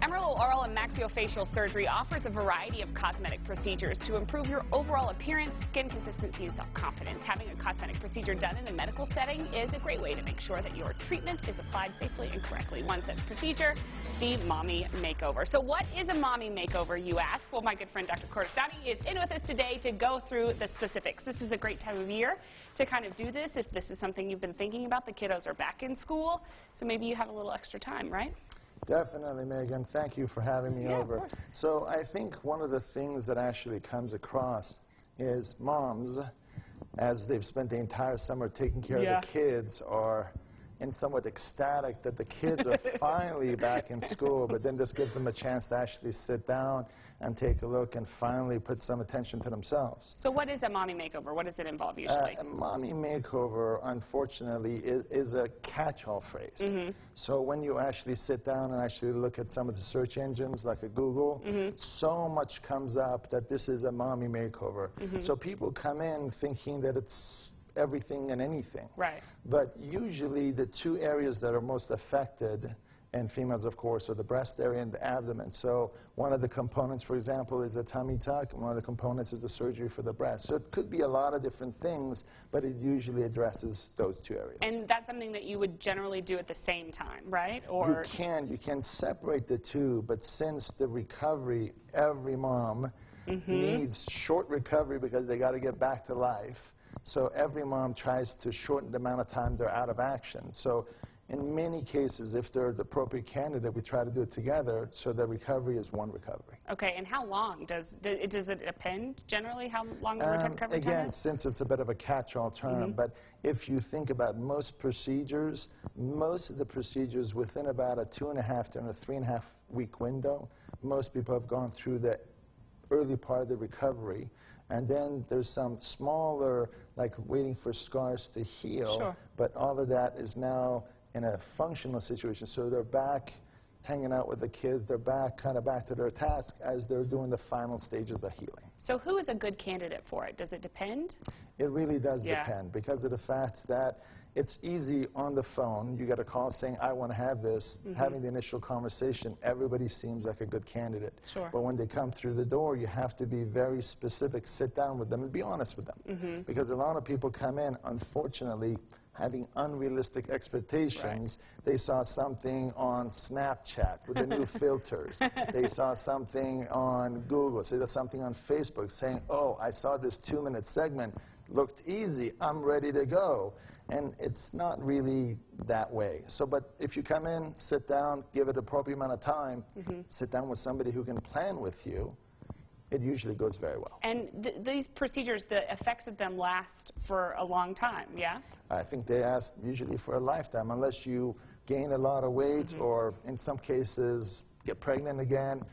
Amarillo Oral and Maxillofacial Surgery offers a variety of cosmetic procedures to improve your overall appearance, skin consistency, and self-confidence. Having a cosmetic procedure done in a medical setting is a great way to make sure that your treatment is applied safely and correctly. One such procedure, the Mommy Makeover. So what is a Mommy Makeover, you ask? Well, my good friend Dr. Kordestani is in with us today to go through the specifics. This is a great time of year to kind of do this if this is something you've been thinking about. The kiddos are back in school, so maybe you have a little extra time, right? Definitely, Megan. Thank you for having me over. Of course. So I think one of the things that actually comes across is moms, as they've spent the entire summer taking care of the kids, are somewhat ecstatic that the kids are finally back in school, but then this gives them a chance to actually sit down and take a look and finally put some attention to themselves. So what is a Mommy Makeover? What does it involve usually? A Mommy Makeover, unfortunately, is a catch-all phrase. Mm-hmm. So when you actually sit down and actually look at some of the search engines like a Google, so much comes up that this is a Mommy Makeover. So people come in thinking that it's everything and anything. Right. But usually the two areas that are most affected in females, of course, are the breast area and the abdomen. So one of the components, for example, is a tummy tuck, and one of the components is the surgery for the breast. So it could be a lot of different things, but it usually addresses those two areas. And that's something that you would generally do at the same time, right? Or you can separate the two, but since the recovery, every mom needs short recovery because they got to get back to life. So every mom tries to shorten the amount of time they're out of action. So in many cases, if they're the appropriate candidate, we try to do it together so the recovery is one recovery. Okay, and how long? Does it depend generally how long the recovery time is? Again, since it's a bit of a catch-all term, but if you think about most procedures, most of the procedures within about a 2.5 to 3.5 week window, most people have gone through the early part of the recovery. And then there's some smaller, like waiting for scars to heal, but all of that is now in a functional situation. So they're back hanging out with the kids, they're kind of back to their task as they're doing the final stages of healing. So who is a good candidate for it? Does it depend? It really does depend because of the fact that it's easy on the phone. You get a call saying, I want to have this. Having the initial conversation, everybody seems like a good candidate. But when they come through the door, you have to be very specific, sit down with them and be honest with them. Because a lot of people come in, unfortunately, having unrealistic expectations. They saw something on Snapchat with the new filters. They saw something on Google. They saw something on Facebook saying, oh, I saw this 2-minute segment. Looked easy. I'm ready to go. And it's not really that way. So, but if you come in, sit down, give it an appropriate amount of time, sit down with somebody who can plan with you, it usually goes very well. And these procedures, the effects of them last for a long time, yeah? I think they last usually for a lifetime, unless you gain a lot of weight or in some cases get pregnant again,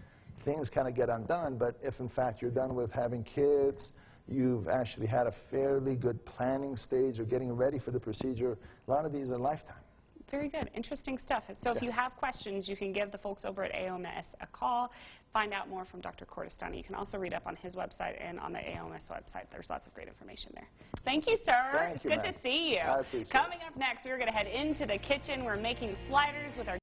things kind of get undone. But if in fact you're done with having kids, you've actually had a fairly good planning stage or getting ready for the procedure, a lot of these are lifetime. Very good. Interesting stuff. So if you have questions, you can give the folks over at AOMS a call, find out more from Dr. Kordestani. You can also read up on his website and on the AOMS website. There's lots of great information there. Thank you, sir. Thank you, It's good to see you. I appreciate it. Coming up next, we're going to head into the kitchen. We're making sliders with our